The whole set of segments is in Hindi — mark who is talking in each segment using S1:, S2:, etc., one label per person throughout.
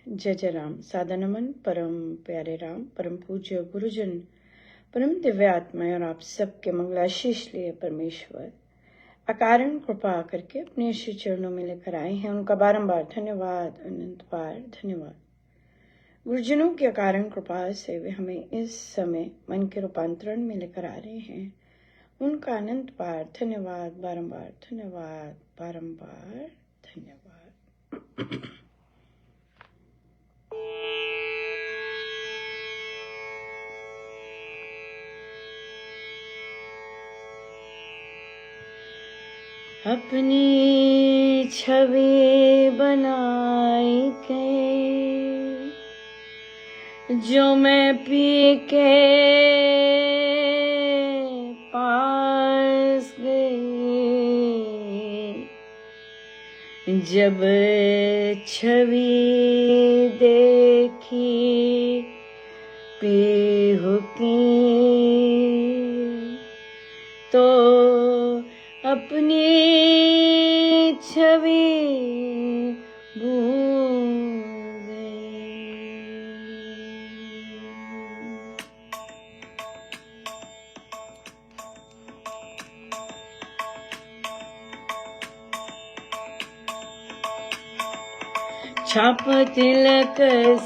S1: जय जय राम। सादा नमन परम प्यारे राम, परम पूज्य गुरुजन, परम दिव्य आत्माएं और आप सबके मंगलाशीष लिए परमेश्वर अकारण कृपा करके अपने श्री चरणों में लेकर आए हैं। उनका बारंबार धन्यवाद, अनंत बार धन्यवाद। गुरुजनों की अकारण कृपा से वे हमें इस समय मन के रूपांतरण में लेकर आ रहे हैं। उनका अनंत बार धन्यवाद, बारंबार धन्यवाद, बारंबार धन्यवाद। अपनी छवि बनाई के जो मैं पी के पास गई, जब छवि देखी पीहू की तो अपनी छवि भूल गई। छाप तिलक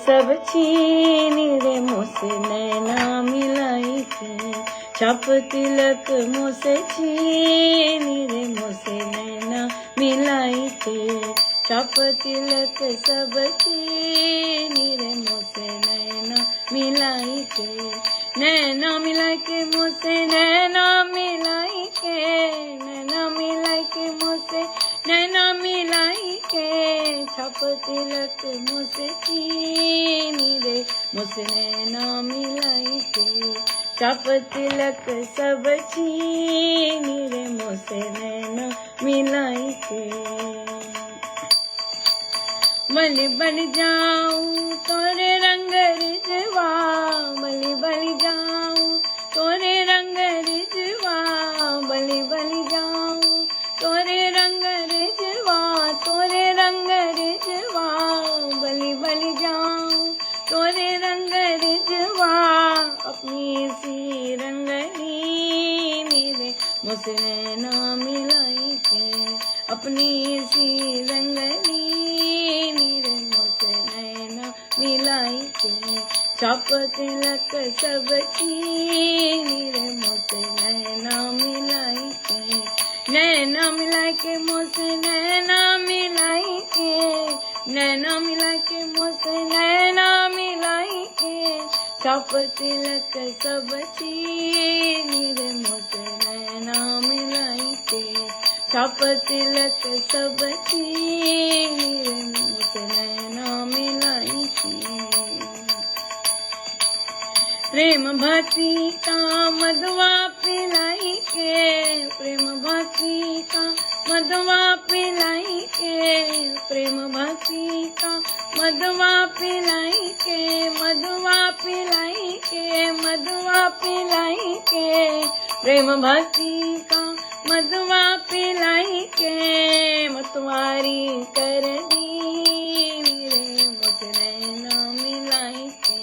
S1: सब छीन रे मुझसे नैना मिलाई के, छाप तिलक मुझसे छीन रे मुझसे नैना मिलाई के, छाप तिलक सब छीन रे मुझसे नैना मिलाई के, नैना मिलाई के मुझसे नैना मिलाई के, नैना मिलाई के मुझसे नैना मिलाई के, छाप तिलक मुझसे छीन रे मुझसे नैना मिलाई के, छाप तिलक सब छीन रे मुझसे नैना मिलाई के। बलि बलि जाऊं तोरे रंग रिजवा, बलि बलि जाऊं तोरे रंग रिजवा, बलि बलि जाऊं तोरे रंग रिजवा, तोरे रंग रिजवा, बलि बलि जाऊं तोरे रंग रिजवा, अपनी सी रंगली रे मुझसे नैना मिलाई के, अपनी सी रंगली रे मुझसे नैना मिलाई के, छाप तिलक सब छीन रे मुझसे नैना मिलाई के, नैना मिलाई के मुझसे नैना मिलाई के, नैना मिलाई के मुझसे नैना मिलाई के, छाप तिलक सब छीन रे मुझसे नैना मिलाई के, छाप तिलक सब छीन रे मुझसे नैना मिलाई के। प्रेम भक्ति का मधुआ पिलाई के, प्रेम भक्ति का मधुआ पिलाई के, प्रेम भक्ति का मधुआ पिलाई के, मधुआ पिलाई के, मधुआ पिलाई के, प्रेम भक्ति का मधुआ पिलाई के, मतवारी कर दी रे मुझसे नैना मिलाई के,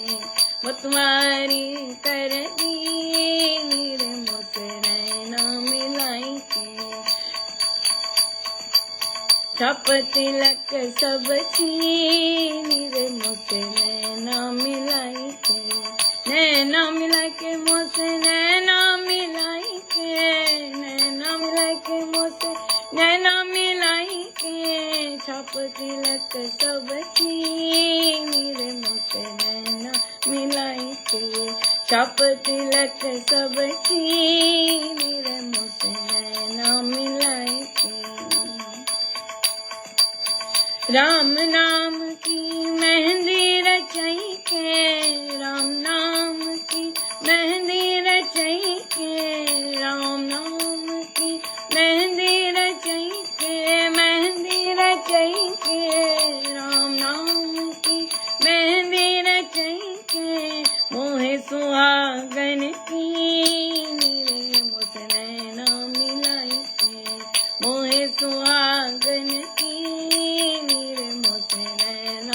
S1: मतवारी कर दी रे मुझसे नैना मिलाई के, छाप तिलक सब छीन रे मुझसे नैना मिलाई के, नैना मिलाई के मुझसे नैना मिलाई के, नैना मिलाई के मुझसे नैना मिलाई के, छाप तिलक सब छीन रे मुझसे नैना मिलाई के, छाप तिलक सब छीन रे मुझसे नैना मिलाई के। राम नाम की मेहंदी रचाई के, राम नाम की मेहंदी रचाई के, राम नाम की मेहंदी रचाई के, मेहंदी रचाई के, राम नाम की मेहंदी रचाई के, मोहे सुहागन की रे मुझसे नैना मिलाई के, मोहे सुहागन की रे मुझसे नैना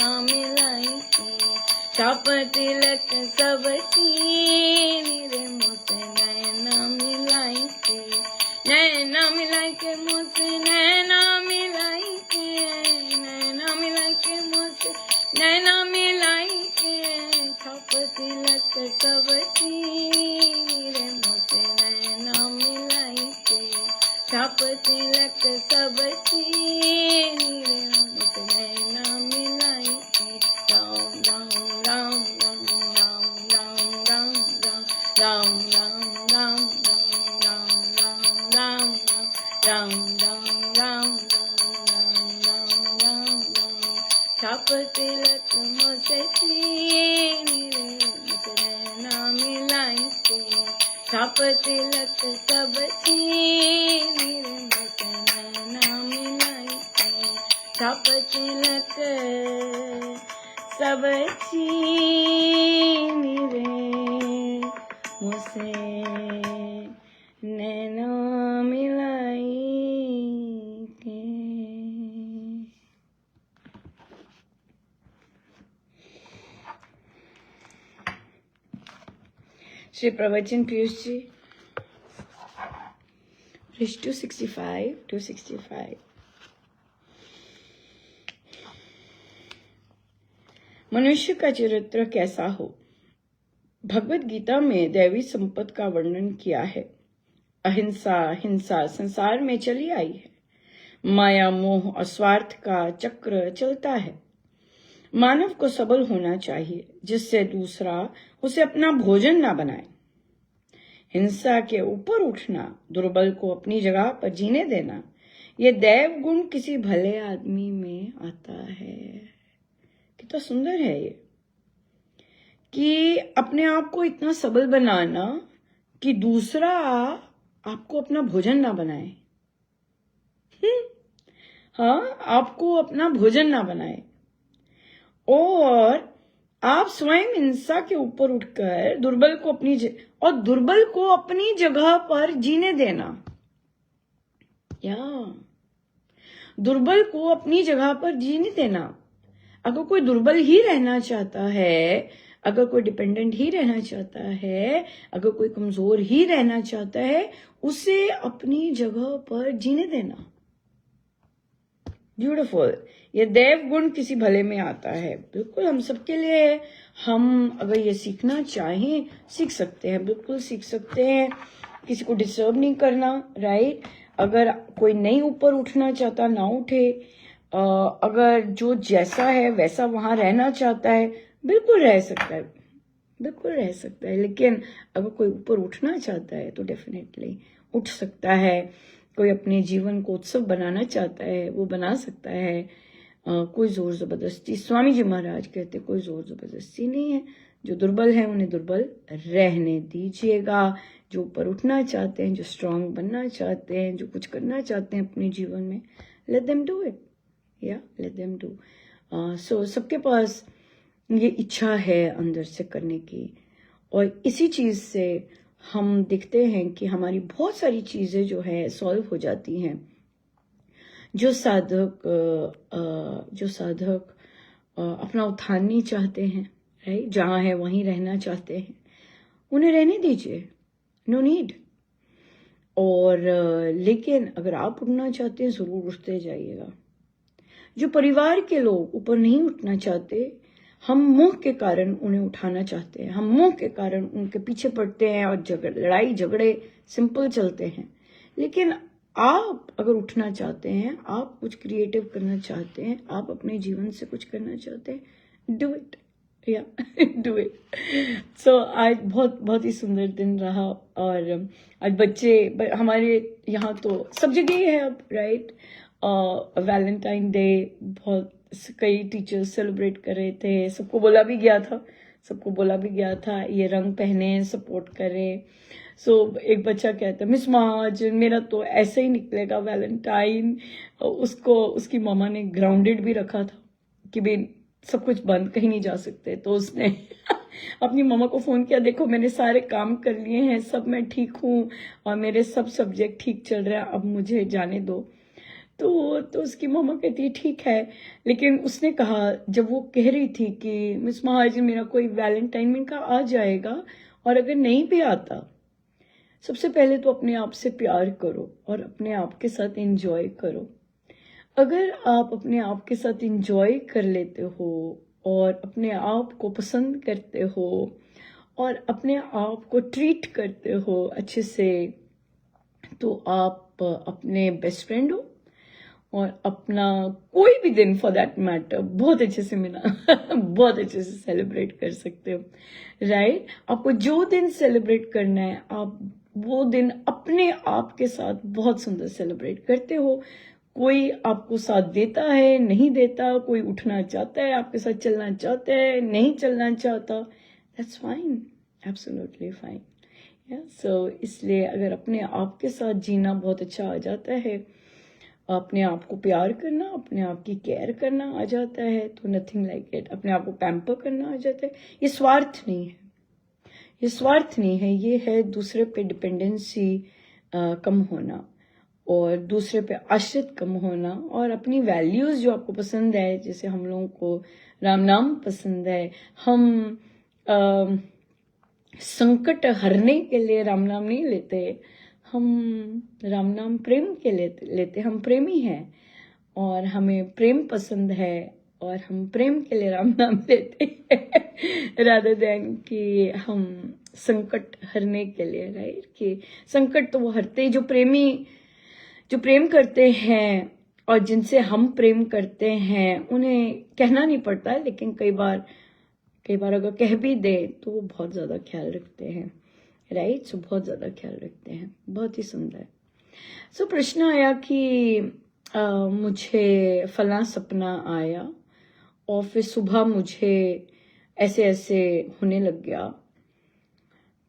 S1: छाप तिलक सब चीनी रे मुझसे नैना मिलाई के, नैना मिलाई के मुझसे नैना मिलाई के, नैना मिलाई के मुझसे नैना मिलाई के, छाप तिलक सब चीनी रे मुझसे नैना मिलाई के, छाप तिलक सब चीनी रे मुझसे नैना मिलाई के। राम राम राम राम राम राम राम राम राम राम राम राम राम राम राम राम छाप तिलक मुझसे चीनी रे मुझसे नैना मिलाई के, छाप तिलक सब चीनी रे मुझसे नैना मिलाई के, छाप तिलक सब चीनी रे मुझसे नैना मिलाई के। श्री प्रवचन पीयूष जी, पृष्ठ 265। मनुष्य का चरित्र कैसा हो। भगवत गीता में दैवी संपत्ति का वर्णन किया है। अहिंसा हिंसा संसार में चली आई है। माया मोह और स्वार्थ का चक्र चलता है। मानव को सबल होना चाहिए जिससे दूसरा उसे अपना भोजन ना बनाए। हिंसा के ऊपर उठना, दुर्बल को अपनी जगह पर जीने देना, ये दैव गुण किसी भले आदमी में आता है। कितना सुंदर है ये कि अपने आप को इतना सबल बनाना कि दूसरा आपको अपना भोजन ना बनाए। हाँ, आपको अपना भोजन ना बनाए और आप स्वयं हिंसा के ऊपर उठकर दुर्बल को अपनी जगह पर जीने देना, या दुर्बल को अपनी जगह पर जीने देना। अगर कोई दुर्बल ही रहना चाहता है, अगर कोई डिपेंडेंट ही रहना चाहता है, अगर कोई कमजोर ही रहना चाहता है, उसे अपनी जगह पर जीने देना। ब्यूटीफुल। ये देव गुण किसी भले में आता है। बिल्कुल हम सबके लिए, हम अगर ये सीखना चाहें सीख सकते हैं, बिल्कुल सीख सकते हैं। किसी को डिस्टर्ब नहीं करना, राइट। अगर कोई नहीं ऊपर उठना चाहता ना उठे, अगर जो जैसा है वैसा वहां रहना चाहता है, बिल्कुल रह सकता है, बिल्कुल रह सकता है। लेकिन अगर कोई ऊपर उठना चाहता है तो डेफिनेटली उठ सकता है। कोई अपने जीवन को उत्सव बनाना चाहता है, वो बना सकता है। कोई जोर जबरदस्ती, स्वामी जी महाराज कहते कोई जोर जबरदस्ती नहीं है। जो दुर्बल है उन्हें दुर्बल रहने दीजिएगा। जो ऊपर उठना चाहते हैं, जो स्ट्रांग बनना चाहते हैं, जो कुछ करना चाहते हैं अपने जीवन में, लेट देम डू इट, या लेट देम डू। सो सबके पास ये इच्छा है अंदर से करने की, और इसी चीज से हम देखते हैं कि हमारी बहुत सारी चीजें जो है सॉल्व हो जाती हैं। जो साधक अपना उत्थान नहीं चाहते हैं, राइट, जहां है वहीं रहना चाहते हैं, उन्हें रहने दीजिए, नो नीड। और लेकिन अगर आप उठना चाहते हैं जरूर उठते जाइएगा। जो परिवार के लोग ऊपर नहीं उठना चाहते, हम मोह के कारण उन्हें उठाना चाहते हैं, हम मोह के कारण उनके पीछे पड़ते हैं और लड़ाई झगड़े सिंपल चलते हैं। लेकिन आप अगर उठना चाहते हैं, आप कुछ क्रिएटिव करना चाहते हैं, आप अपने जीवन से कुछ करना चाहते हैं, डू इट, या डू इट। सो आज बहुत ही सुंदर दिन रहा। और आज बच्चे हमारे यहाँ तो सब जगह ही है अब, राइट। वैलेंटाइन डे बहुत कई टीचर्स सेलिब्रेट कर रहे थे। सबको बोला भी गया था ये रंग पहने, सपोर्ट करें। सो एक बच्चा कहता है, मिस महाजन मेरा तो ऐसे ही निकलेगा वैलेंटाइन। उसकी मामा ने ग्राउंडेड भी रखा था कि भाई सब कुछ बंद, कहीं नहीं जा सकते। तो उसने अपनी मामा को फोन किया, देखो मैंने सारे काम कर लिए हैं, सब मैं ठीक हूँ और मेरे सब सब्जेक्ट ठीक चल रहे हैं, अब मुझे जाने दो। तो उसकी मम्मा कहती है ठीक है, लेकिन उसने कहा, जब वो कह रही थी कि मिस महाजन मेरा कोई वैलेंटाइन का आ जाएगा, और अगर नहीं भी आता, सबसे पहले तो अपने आप से प्यार करो और अपने आप के साथ एंजॉय करो। अगर आप अपने आप के साथ एंजॉय कर लेते हो और अपने आप को पसंद करते हो और अपने आप को ट्रीट करते हो अच्छे से, तो आप अपने बेस्ट फ्रेंड हो और अपना कोई भी दिन फॉर दैट मैटर बहुत अच्छे से बहुत अच्छे से सेलिब्रेट कर सकते हो, राइट? आपको जो दिन सेलिब्रेट करना है, आप वो दिन अपने आप के साथ बहुत सुंदर सेलिब्रेट करते हो। कोई आपको साथ देता है, नहीं देता, कोई उठना चाहता है, आपके साथ चलना चाहता है, नहीं चलना चाहता, दैट्स फाइन, एब्सोल्युटली फाइन। सो इसलिए अगर अपने आप के साथ जीना बहुत अच्छा आ जाता है, अपने आप को प्यार करना, अपने आप की केयर करना आ जाता है, तो नथिंग लाइक इट। अपने आप को पैम्पर करना आ जाता है। ये स्वार्थ नहीं है, ये स्वार्थ नहीं है, ये है दूसरे पे डिपेंडेंसी कम होना और दूसरे पे आश्रित कम होना, और अपनी वैल्यूज जो आपको पसंद है, जैसे हम लोगों को राम नाम पसंद है, हम संकट हरने के लिए राम नाम नहीं लेते, हम राम नाम प्रेम के लेते। हम प्रेमी हैं और हमें प्रेम पसंद है और हम प्रेम के लिए राम नाम लेते हैं रादर देन कि हम संकट हरने के लिए, राइट? कि संकट तो वो हरते जो प्रेम करते हैं और जिनसे हम प्रेम करते हैं, उन्हें कहना नहीं पड़ता है, लेकिन कई बार अगर कह भी दे तो वो बहुत ज़्यादा ख्याल रखते हैं, राइट? सो बहुत ज़्यादा ख्याल रखते हैं, बहुत ही सुंदर। सो प्रश्न आया कि मुझे फला सपना आया और फिर सुबह मुझे ऐसे ऐसे होने लग गया,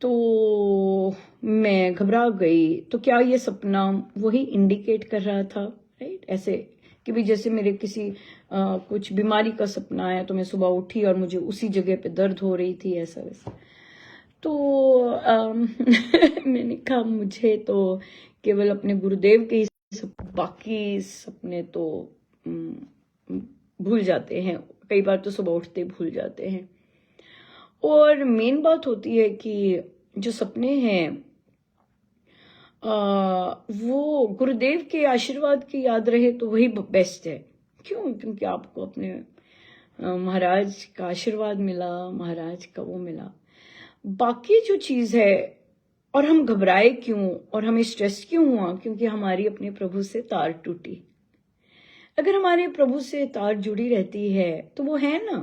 S1: तो मैं घबरा गई। तो क्या ये सपना वही इंडिकेट कर रहा था, राइट? ऐसे कि भी जैसे मेरे किसी कुछ बीमारी का सपना आया, तो मैं सुबह उठी और मुझे उसी जगह पे दर्द हो रही थी, ऐसा वैसा। तो मैंने कहा मुझे तो केवल अपने गुरुदेव के ही बाकी सपने तो भूल जाते हैं, कई बार तो सुबह उठते भूल जाते हैं। और मेन बात होती है कि जो सपने हैं वो गुरुदेव के आशीर्वाद की याद रहे तो वही बेस्ट है। क्यों? क्योंकि आपको अपने महाराज का आशीर्वाद मिला, महाराज का वो मिला। बाकी जो चीज है, और हम घबराए क्यों और हमें स्ट्रेस क्यों हुआ? क्योंकि हमारी अपने प्रभु से तार टूटी। अगर हमारे प्रभु से तार जुड़ी रहती है तो वो है ना,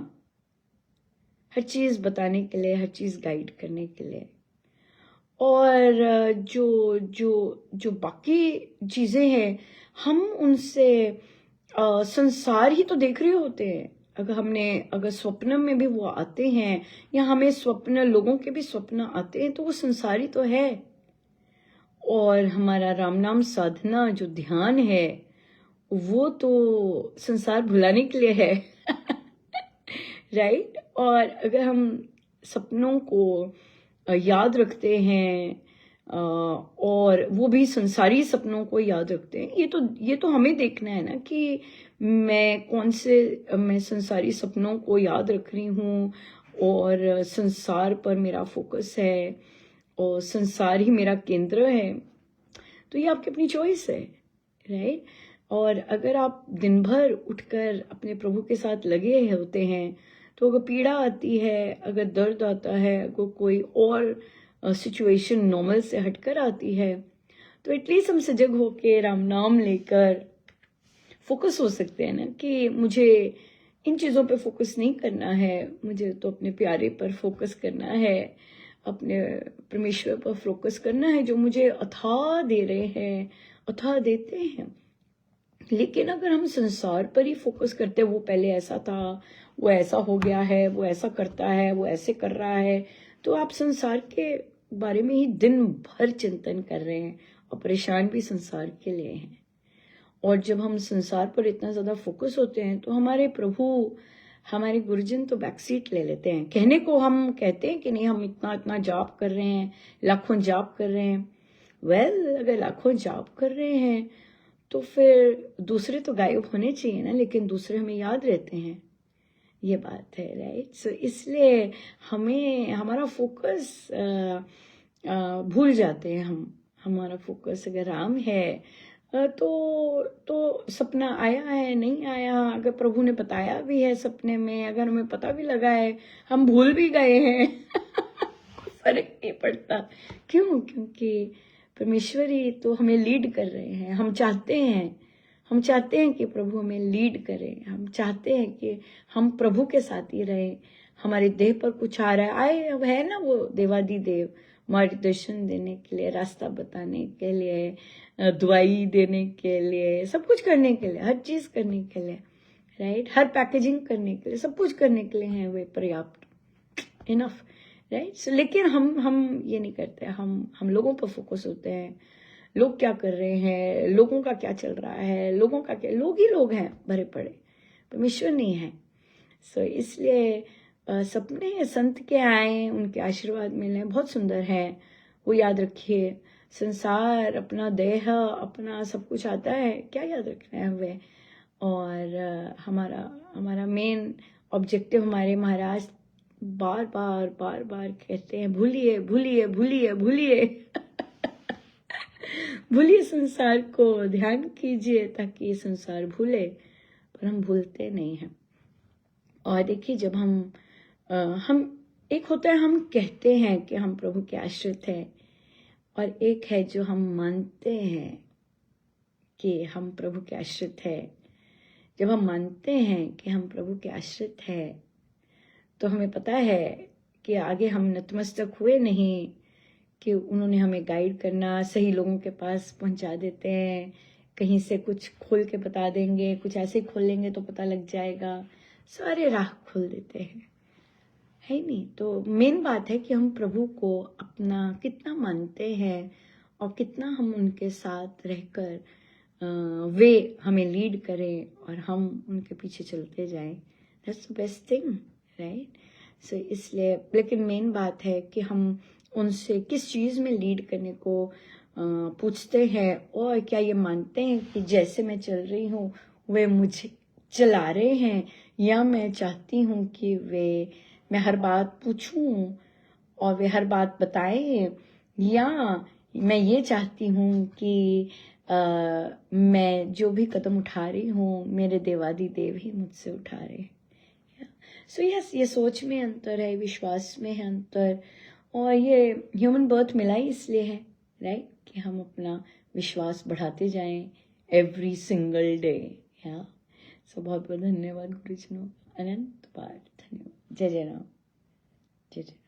S1: हर चीज बताने के लिए, हर चीज गाइड करने के लिए। और जो जो जो बाकी चीजें हैं, हम उनसे संसार ही तो देख रहे होते हैं। अगर स्वप्न में भी वो आते हैं, या हमें स्वप्न, लोगों के भी स्वप्न आते हैं, तो वो संसारी तो है। और हमारा राम नाम साधना जो ध्यान है, वो तो संसार भुलाने के लिए है राइट? और अगर हम सपनों को याद रखते हैं और वो भी संसारी सपनों को याद रखते हैं, ये तो हमें देखना है ना कि मैं संसारी सपनों को याद रख रही हूँ और संसार पर मेरा फोकस है और संसार ही मेरा केंद्र है। तो ये आपकी अपनी चॉइस है, राइट? और अगर आप दिन भर उठकर अपने प्रभु के साथ लगे होते हैं, तो अगर पीड़ा आती है, अगर दर्द आता है, अगर कोई और सिचुएशन नॉर्मल से हटकर आती है, तो एटलीस्ट हम सजग होकर राम नाम लेकर फोकस हो सकते हैं ना कि मुझे इन चीज़ों पे फोकस नहीं करना है, मुझे तो अपने प्यारे पर फोकस करना है, अपने परमेश्वर पर फोकस करना है जो मुझे अथाह दे रहे हैं, अथाह देते हैं। लेकिन अगर हम संसार पर ही फोकस करते हैं, वो पहले ऐसा था, वो ऐसा हो गया है, वो ऐसा करता है, वो ऐसे कर रहा है, तो आप संसार के बारे में ही दिन भर चिंतन कर रहे हैं और परेशान भी संसार के लिए हैं। और जब हम संसार पर इतना ज्यादा फोकस होते हैं, तो हमारे प्रभु, हमारे गुरुजन तो बैक सीट ले लेते हैं। कहने को हम कहते हैं कि नहीं, हम इतना इतना जाप कर रहे हैं, लाखों जाप कर रहे हैं। वेल, अगर लाखों जाप कर रहे हैं तो फिर दूसरे तो गायब होने चाहिए ना, लेकिन दूसरे हमें याद रहते हैं, ये बात है, राइट। सो इसलिए हमें हमारा फोकस भूल जाते हैं हम। हमारा फोकस अगर राम है तो सपना आया है नहीं आया, अगर प्रभु ने बताया भी है सपने में, अगर हमें पता भी लगा है, हम भूल भी गए हैं फर्क नहीं पड़ता। क्यों? क्योंकि परमेश्वर ही तो हमें लीड कर रहे हैं। हम चाहते हैं कि प्रभु हमें लीड करे। हम चाहते हैं कि हम प्रभु के साथ ही रहे। हमारे देह पर कुछ आ रहा है, आए अब है ना वो देवादी देव, मार्गदर्शन देने के लिए, रास्ता बताने के लिए, दवाई देने के लिए, सब कुछ करने के लिए, हर चीज करने के लिए, राइट। हर पैकेजिंग करने के लिए, सब कुछ करने के लिए है वे पर्याप्त, इनफ, राइट। लेकिन हम ये नहीं करते। हम लोगों पर फोकस होते हैं, लोग क्या कर रहे हैं, लोगों का क्या चल रहा है, लोगों का क्या, लोग ही लोग हैं भरे पड़े, परमेश्वर नहीं है। सो इसलिए सपने संत के आए, उनके आशीर्वाद मिले, बहुत सुंदर है। वो याद रखिए, संसार, अपना देह, अपना सब कुछ आता है, क्या याद रखना है हुए। और हमारा मेन ऑब्जेक्टिव, हमारे महाराज बार बार कहते हैं, भूलिए भूलिए भूलिए भूलिए भूलिए संसार को, ध्यान कीजिए ताकि ये संसार भूले। पर हम भूलते नहीं हैं। और देखिए, जब हम एक होता है, हम कहते हैं कि हम प्रभु के आश्रित हैं, और एक है जो हम मानते हैं कि हम प्रभु के आश्रित हैं। जब हम मानते हैं कि हम प्रभु के आश्रित हैं, तो हमें पता है कि आगे हम नतमस्तक हुए नहीं, कि उन्होंने हमें गाइड करना, सही लोगों के पास पहुंचा देते हैं, कहीं से कुछ खोल के बता देंगे, कुछ ऐसे खोल लेंगे तो पता लग जाएगा, सारे राह खोल देते हैं, है नहीं। तो मेन बात है कि हम प्रभु को अपना कितना मानते हैं, और कितना हम उनके साथ रहकर वे हमें लीड करें और हम उनके पीछे चलते जाएं। That's the best thing, right. So इसलिए, लेकिन मेन बात है कि हम उनसे किस चीज़ में लीड करने को पूछते हैं, और क्या ये मानते हैं कि जैसे मैं चल रही हूँ वे मुझे चला रहे हैं, या मैं चाहती हूँ कि मैं हर बात पूछूं और वे हर बात बताएं, या मैं ये चाहती हूँ कि मैं जो भी कदम उठा रही हूँ, मेरे देवादी देव ही मुझसे उठा रहे हैं। सो यस, ये सोच में अंतर है, विश्वास में है अंतर, और ये ह्यूमन बर्थ मिला ही इसलिए है, राइट, कि हम अपना विश्वास बढ़ाते जाएं एवरी सिंगल डे। या सो बहुत बहुत धन्यवाद गुरुजनों, अनंत बार धन्यवाद। जय जय राम, जय जय।